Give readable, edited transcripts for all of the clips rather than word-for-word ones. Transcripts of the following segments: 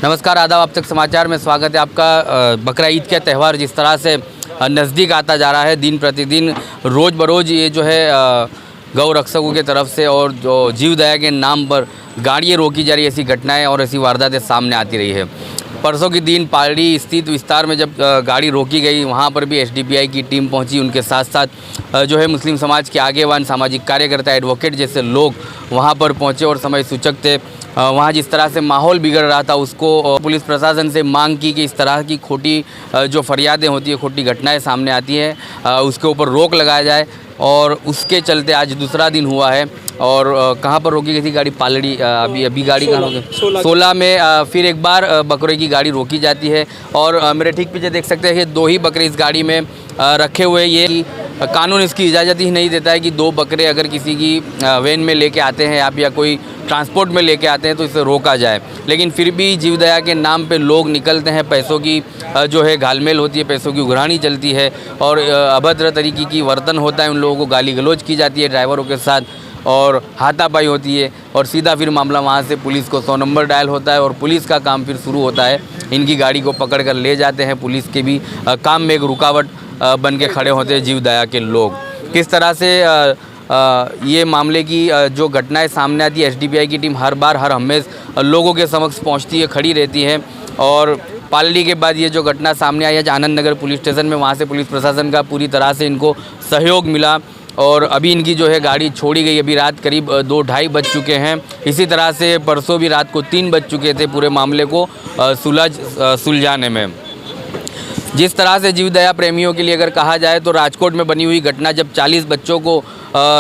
नमस्कार, आदाब। अब तक समाचार में स्वागत है आपका। बकरा ईद का त्यौहार जिस तरह से नज़दीक आता जा रहा है, दिन प्रतिदिन रोज़ बरोज़ ये जो है गौ रक्षकों के तरफ से और जो जीव दया के नाम पर गाड़ियाँ रोकी जा रही, ऐसी घटनाएं और ऐसी वारदातें सामने आती रही है। परसों के दिन पालड़ी स्थित विस्तार में जब गाड़ी रोकी गई, वहाँ पर भी एसडीपीआई की टीम पहुँची। उनके साथ साथ जो है मुस्लिम समाज के आगेवान, सामाजिक कार्यकर्ता, एडवोकेट जैसे लोग वहाँ पर पहुँचे और समय सूचक थे। वहाँ जिस तरह से माहौल बिगड़ रहा था, उसको पुलिस प्रशासन से मांग की कि इस तरह की खोटी जो फरियादें होती है, खोटी घटनाएं सामने आती हैं, उसके ऊपर रोक लगाया जाए। और उसके चलते आज दूसरा दिन हुआ है। और कहाँ पर रोकी गई थी गाड़ी? पालड़ी। अभी गाड़ी कहाँ रोकी? 16 में फिर एक बार बकरे की गाड़ी रोकी जाती है। और मेरे ठीक पीछे देख सकते हैं कि 2 ही बकरे इस गाड़ी में रखे हुए। ये कानून इसकी इजाज़त ही नहीं देता है कि 2 बकरे अगर किसी की वैन में लेके आते हैं आप या कोई ट्रांसपोर्ट में लेके आते हैं तो इसे रोका जाए। लेकिन फिर भी जीव दया के नाम पे लोग निकलते हैं। पैसों की जो है घालमेल होती है, पैसों की उघरानी चलती है और अभद्र तरीके की वर्तन होता है। उन लोगों को गाली गलौज की जाती है ड्राइवरों के साथ और हाथापाई होती है। और सीधा फिर मामला वहाँ से पुलिस को 100 नंबर डायल होता है और पुलिस का काम फिर शुरू होता है। इनकी गाड़ी को पकड़ कर ले जाते हैं। पुलिस के भी काम में एक रुकावट बन के खड़े होते हैं जीव दया के लोग। किस तरह से ये मामले की जो घटनाएं सामने आती है, एसडीपीआई की टीम हर बार हर हमेशा लोगों के समक्ष पहुंचती है, खड़ी रहती है। और पालड़ी के बाद ये जो घटना सामने आई है आनंद नगर पुलिस स्टेशन में, वहाँ से पुलिस प्रशासन का पूरी तरह से इनको सहयोग मिला। और अभी इनकी जो है गाड़ी छोड़ी गई। अभी रात करीब 2-2:30 बज चुके हैं। इसी तरह से परसों भी रात को 3 बज चुके थे पूरे मामले को सुलझाने में। जिस तरह से जीव दया प्रेमियों के लिए अगर कहा जाए तो राजकोट में बनी हुई घटना, जब 40 बच्चों को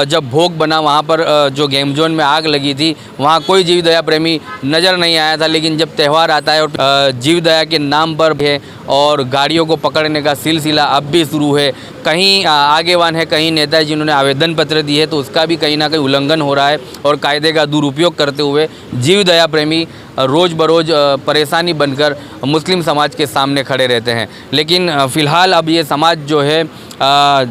जब भोग बना, वहाँ पर जो गेम जोन में आग लगी थी, वहाँ कोई जीव दया प्रेमी नज़र नहीं आया था। लेकिन जब त्यौहार आता है और जीव दया के नाम पर है और गाड़ियों को पकड़ने का सिलसिला अब भी शुरू है। कहीं आगेवान है, कहीं नेता है जिन्होंने आवेदन पत्र दिए है, तो उसका भी कहीं ना कहीं उल्लंघन हो रहा है और कायदे का दुरुपयोग करते हुए जीव दया प्रेमी रोज़ बरोज़ परेशानी बनकर मुस्लिम समाज के सामने खड़े रहते हैं। लेकिन फ़िलहाल अब ये समाज जो है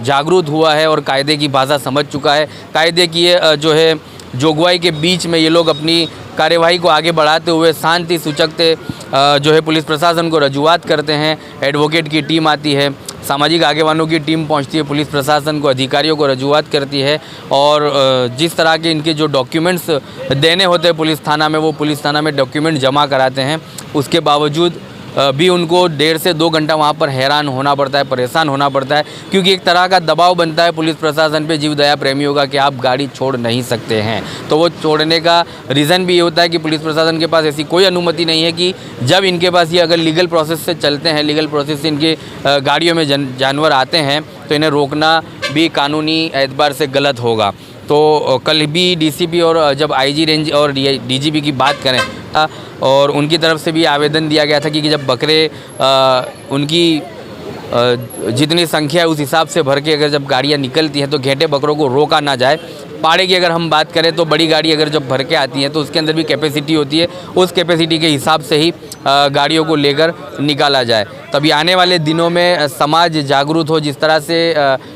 जागरूक हुआ है और कायदे की भाषा समझ चुका है। कायदे की जो है जोगवाई के बीच में ये लोग अपनी कार्यवाही को आगे बढ़ाते हुए शांति सूचक जो है पुलिस प्रशासन को रजूआत करते हैं। एडवोकेट की टीम आती है, सामाजिक आगेवानों की टीम पहुंचती है, पुलिस प्रशासन को, अधिकारियों को रजूआत करती है। और जिस तरह के इनके जो डॉक्यूमेंट्स देने होते हैं पुलिस थाना में, वो पुलिस थाना में डॉक्यूमेंट जमा कराते हैं। उसके बावजूद भी उनको 1.5 से 2 घंटा वहाँ पर हैरान होना पड़ता है, परेशान होना पड़ता है, क्योंकि एक तरह का दबाव बनता है पुलिस प्रशासन पे जीव दया प्रेमियों का कि आप गाड़ी छोड़ नहीं सकते हैं। तो वो छोड़ने का रीज़न भी ये होता है कि पुलिस प्रशासन के पास ऐसी कोई अनुमति नहीं है कि जब इनके पास ये अगर लीगल प्रोसेस से चलते हैं, लीगल प्रोसेस से इनके गाड़ियों में जानवर आते हैं, तो इन्हें रोकना भी कानूनी एतबार से गलत होगा। तो कल भी डीसीपी और जब आईजी रेंज और डीजीपी की बात करें और उनकी तरफ से भी आवेदन दिया गया था कि जब बकरे उनकी जितनी संख्या है उस हिसाब से भर के अगर जब गाड़ियाँ निकलती हैं तो घेटे बकरों को रोका ना जाए। पाड़े की अगर हम बात करें तो बड़ी गाड़ी अगर जब भर के आती है तो उसके अंदर भी कैपेसिटी होती है, उस कैपेसिटी के हिसाब से ही गाड़ियों को लेकर निकाला जाए। तभी आने वाले दिनों में समाज जागरूक हो। जिस तरह से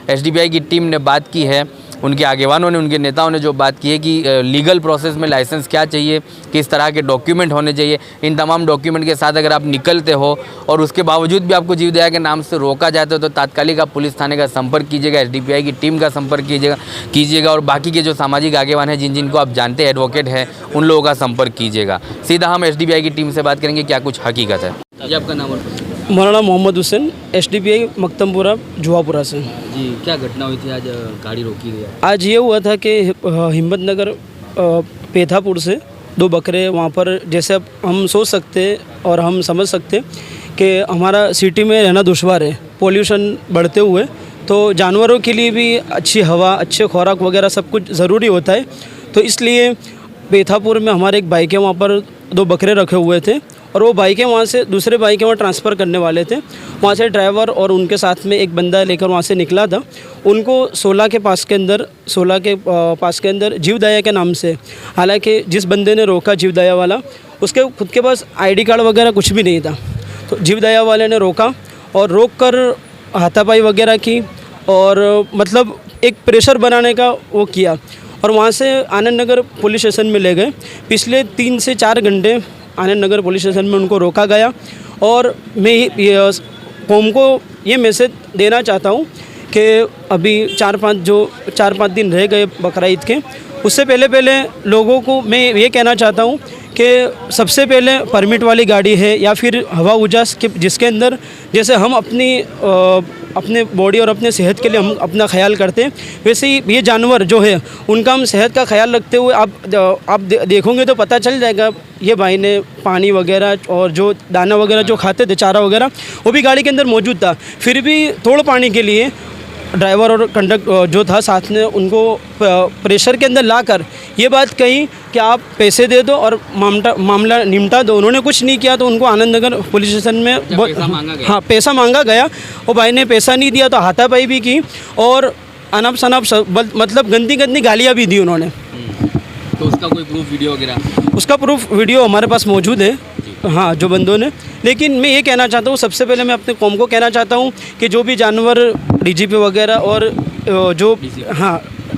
एसडीपीआई की टीम ने बात की है, उनके आगेवानों ने, उनके नेताओं ने जो बात की है कि लीगल प्रोसेस में लाइसेंस क्या चाहिए, किस तरह के डॉक्यूमेंट होने चाहिए, इन तमाम डॉक्यूमेंट के साथ अगर आप निकलते हो और उसके बावजूद भी आपको जीव दया के नाम से रोका जाता है तो तात्कालिक आप पुलिस थाने का संपर्क कीजिएगा, एसडीपीआई की टीम का संपर्क कीजिएगा और बाकी के जो सामाजिक आगेवान हैं, जिनको आप जानते हैं, एडवोकेट हैं, उन लोगों का संपर्क कीजिएगा। सीधा हम एसडीपीआई की टीम से बात करेंगे क्या कुछ हकीकत है। जी, आपका नाम और मेरा नाम मोहम्मद हुसैन, एसडीपीआई मकतमपुरा जुआपुरा से। जी, क्या घटना हुई थी आज गाड़ी रोकी गई? आज ये हुआ था कि हिम्मतनगर पेथापुर से 2 बकरे वहाँ पर, जैसे अब हम सोच सकते और हम समझ सकते कि हमारा सिटी में रहना दुश्वार है, पोल्यूशन बढ़ते हुए, तो जानवरों के लिए भी अच्छी हवा, अच्छे खुराक वगैरह सब कुछ ज़रूरी होता है। तो इसलिए पेथापुर में हमारे एक भाई के वहाँ पर 2 बकरे रखे हुए थे और वो भाई के वहाँ से दूसरे भाई के वहाँ ट्रांसफ़र करने वाले थे। वहाँ से ड्राइवर और उनके साथ में एक बंदा लेकर वहाँ से निकला था। उनको 16 के पास के अंदर जीवदया के नाम से, हालांकि जिस बंदे ने रोका जीवदया वाला, उसके खुद के पास ID कार्ड वगैरह कुछ भी नहीं था। तो जीवदया वाले ने रोका और रोक कर हाथापाई वगैरह की और मतलब एक प्रेशर बनाने का वो किया और वहाँ से आनंद नगर पुलिस स्टेशन में ले गए। पिछले 3 से 4 घंटे आनंद नगर पुलिस स्टेशन में उनको रोका गया और मैं कौम को ये मैसेज देना चाहता हूँ कि अभी 4-5 दिन रह गए बकरा ईद के, उससे पहले लोगों को मैं ये कहना चाहता हूँ कि सबसे पहले परमिट वाली गाड़ी है या फिर हवा उजास के जिसके अंदर जैसे हम अपने बॉडी और अपने सेहत के लिए हम अपना ख्याल करते हैं, वैसे ही ये जानवर जो है उनका हम सेहत का ख्याल रखते हुए आप देखोगे तो पता चल जाएगा। ये भाई ने पानी वगैरह और जो दाना वगैरह जो खाते थे, चारा वगैरह, वो भी गाड़ी के अंदर मौजूद था। फिर भी तोड़ पाने के लिए ड्राइवर और कंडक्टर जो था साथ में, उनको प्रेशर के अंदर लाकर ये बात कही कि आप पैसे दे दो और मामला निपटा दो। उन्होंने कुछ नहीं किया तो उनको आनंद नगर पुलिस स्टेशन में पैसा मांगा गया। वो भाई ने पैसा नहीं दिया तो हाथापाई भी की और अनब शनब मतलब गंदी गालियाँ भी दी उन्होंने। तो उसका कोई प्रूफ वीडियो वगैरह? उसका प्रूफ वीडियो हमारे पास मौजूद है, हाँ, जो बंदों ने। लेकिन मैं ये कहना चाहता हूँ, सबसे पहले मैं अपने कौम को कहना चाहता हूँ कि जो भी जानवर DGP वगैरह और जो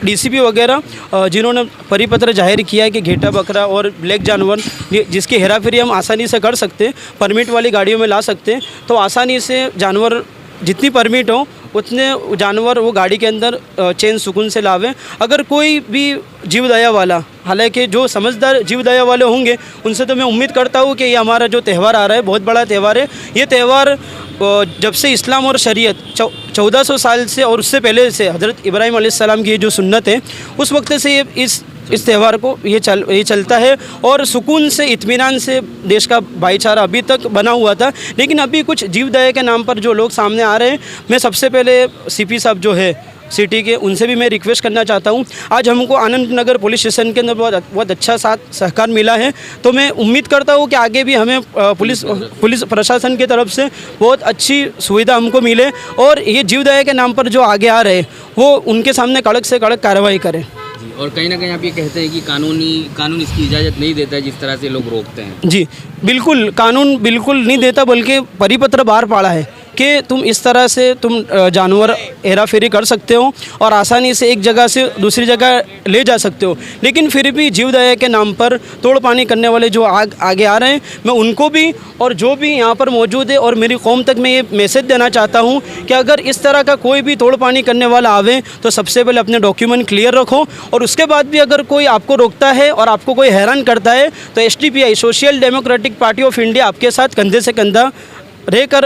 DCP वगैरह जिन्होंने परिपत्र जाहिर किया है कि घेटा बकरा और ब्लैक जानवर जिसकी हेराफेरी हम आसानी से कर सकते हैं, परमिट वाली गाड़ियों में ला सकते हैं, तो आसानी से जानवर जितनी परमिट हो उतने जानवर वो गाड़ी के अंदर चैन सुकून से लावें। अगर कोई भी जीवदया वाला, हालांकि जो समझदार जीवदया वाले होंगे उनसे तो मैं उम्मीद करता हूँ कि ये हमारा जो त्यौहार आ रहा है बहुत बड़ा त्यौहार है। ये त्यौहार जब से इस्लाम और शरीयत 1400 साल से और उससे पहले से हज़रत इब्राहीम अलैहिस्सलाम की ये जो सुन्नत है, उस वक्त से ये इस त्यौहार को ये चलता है और सुकून से, इत्मीनान से देश का भाईचारा अभी तक बना हुआ था। लेकिन अभी कुछ जीवदया के नाम पर जो लोग सामने आ रहे हैं, मैं सबसे पहले CP साहब जो है सिटी के, उनसे भी मैं रिक्वेस्ट करना चाहता हूं। आज हमको आनंद नगर पुलिस स्टेशन के अंदर बहुत अच्छा साथ सहकार मिला है, तो मैं उम्मीद करता हूं कि आगे भी हमें पुलिस प्रशासन की तरफ से बहुत अच्छी सुविधा हमको मिले और ये जीवदया के नाम पर जो आगे आ रहे हैं वो उनके सामने कड़क से कड़क कार्रवाई करें। और कहीं ना कहीं आप ये कहते हैं कि कानून इसकी इजाज़त नहीं देता है जिस तरह से लोग रोकते हैं। जी बिल्कुल, कानून बिल्कुल नहीं देता, बल्कि परिपत्र बाहर पड़ा है कि तुम इस तरह से तुम जानवर हेरा फेरी कर सकते हो और आसानी से एक जगह से दूसरी जगह ले जा सकते हो। लेकिन फिर भी जीवदया के नाम पर तोड़ पानी करने वाले जो आगे आ रहे हैं, मैं उनको भी और जो भी यहाँ पर मौजूद है और मेरी कौम तक मैं ये मैसेज देना चाहता हूँ कि अगर इस तरह का कोई भी तोड़ पानी करने वाला आवे तो सबसे पहले अपने डॉक्यूमेंट क्लियर रखो और उसके बाद भी अगर कोई आपको रोकता है और आपको कोई हैरान करता है तो SDPI social democratic party of India आपके साथ कंधे से कंधा रहकर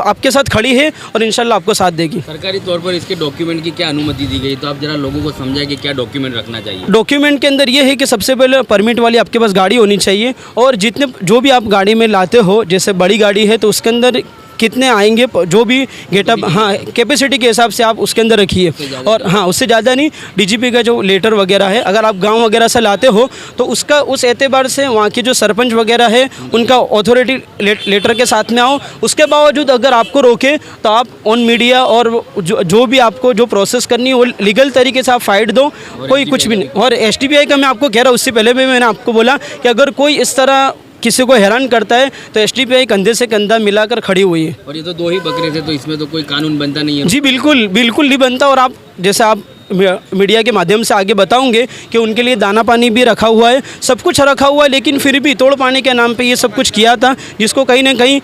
आपके साथ खड़ी है और इंशाल्लाह आपको साथ देगी। सरकारी तौर पर इसके डॉक्यूमेंट की क्या अनुमति दी गई, तो आप जरा लोगों को समझाएं कि क्या डॉक्यूमेंट रखना चाहिए। डॉक्यूमेंट के अंदर ये है कि सबसे पहले परमिट वाली आपके पास गाड़ी होनी चाहिए और जो भी आप गाड़ी में लाते हो, जैसे बड़ी गाड़ी है तो उसके अंदर कितने आएंगे, जो भी गेटअप, हाँ, कैपेसिटी के हिसाब से आप उसके अंदर रखिए। और हाँ, उससे ज़्यादा नहीं। DGP का जो लेटर वगैरह है, अगर आप गांव वगैरह से लाते हो तो उसका उस एतबार से वहाँ के जो सरपंच वगैरह है उनका अथॉरिटी लेटर के साथ में आओ। उसके बावजूद अगर आपको रोके तो आप ऑन मीडिया और जो भी आपको जो प्रोसेस करनी है वो लीगल तरीके से आप फाइट दो, कोई कुछ भी नहीं। और SDPI का मैं आपको कह रहा हूँ, उससे पहले भी मैंने आपको बोला कि अगर कोई इस तरह किसी को हैरान करता है तो SDPI कंधे से कंधा मिलाकर खड़ी हुई है। और ये तो 2 ही बकरे थे, तो इसमें तो कोई कानून बनता नहीं है। जी बिल्कुल नहीं बनता। और आप जैसे आप मीडिया के माध्यम से आगे बताओगे कि उनके लिए दाना पानी भी रखा हुआ है, सब कुछ रखा हुआ है, लेकिन फिर भी तोड़ पाने के नाम पे ये सब कुछ किया था, जिसको कहीं ना कहीं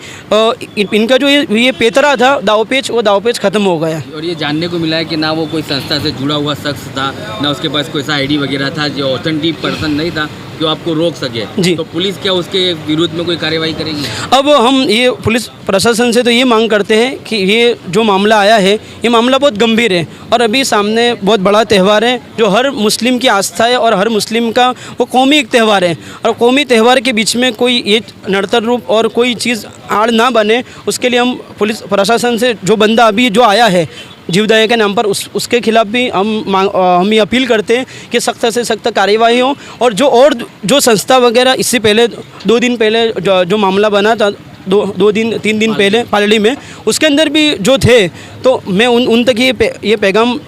इनका जो ये पेतरा था, दावपेच, वो दावपेच ख़त्म हो गया। और ये जानने को मिला है कि ना वो कोई संस्था से जुड़ा हुआ शख्स था, ना उसके पास कोई सा ID वगैरह था, जो ऑथेंटिक पर्सन नहीं था जो आपको रोक सके। जी, तो पुलिस क्या उसके विरुद्ध में कोई कार्रवाई करेगी? अब हम ये पुलिस प्रशासन से तो ये मांग करते हैं कि ये जो मामला आया है, ये मामला बहुत गंभीर है और अभी सामने बहुत बड़ा त्यौहार है जो हर मुस्लिम की आस्था है और हर मुस्लिम का वो कौमी एक त्यौहार है। और कौमी त्यौहार के बीच में कोई ये नड़तर रूप और कोई चीज़ आड़ ना बने, उसके लिए हम पुलिस प्रशासन से जो बंदा अभी जो आया है जीवदया के नाम पर उसके खिलाफ भी हम ये अपील करते हैं कि सख्त से सख्त कार्यवाही हो। और जो संस्था वगैरह इससे पहले 2 दिन पहले जो मामला बना था, 3 दिन पहले पालड़ी में, उसके अंदर भी जो थे, तो मैं उन तक ये पैगाम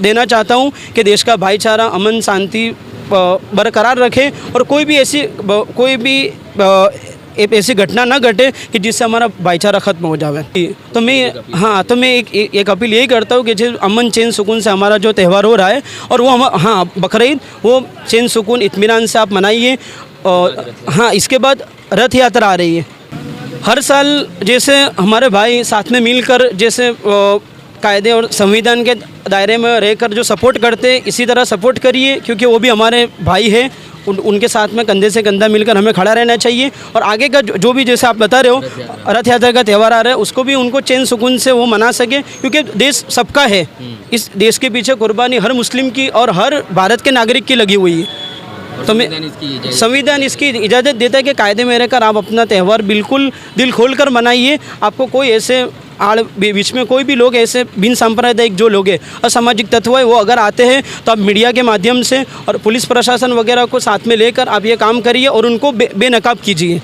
देना चाहता हूँ कि देश का भाईचारा, अमन, शांति बरकरार रखें और कोई भी ऐसी घटना ना घटे कि जिससे हमारा भाईचारा ख़त्म हो जाए। तो मैं एक अपील यही करता हूँ कि जो अमन, चैन, सुकून से हमारा जो त्यौहार हो रहा है, और वो बकरीद, वो चैन, सुकून, इत्मीनान से आप मनाइए। और इसके बाद रथ यात्रा आ रही है। हर साल जैसे हमारे भाई साथ में मिलकर जैसे कायदे और संविधान के दायरे में रहकर जो सपोर्ट करते हैं, इसी तरह सपोर्ट करिए, क्योंकि वो भी हमारे भाई हैं। उनके साथ में कंधे से कंधा मिलकर हमें खड़ा रहना चाहिए। और आगे का जो भी जैसे आप बता रहे हो, रथ यात्रा का त्यौहार आ रहा है, उसको भी उनको चैन सुकून से वो मना सके, क्योंकि देश सबका है। इस देश के पीछे कुर्बानी हर मुस्लिम की और हर भारत के नागरिक की लगी हुई है। तो मैं संविधान इसकी इजाज़त देता है कि कायदे में रहकर आप अपना त्यौहार बिल्कुल दिल खोल कर मनाइए। आपको कोई ऐसे बीच में कोई भी लोग ऐसे बिन सांप्रदायिक जो लोग हैं, असामाजिक तत्व है, वो अगर आते हैं तो आप मीडिया के माध्यम से और पुलिस प्रशासन वगैरह को साथ में लेकर आप ये काम करिए और उनको बेनकाब कीजिए।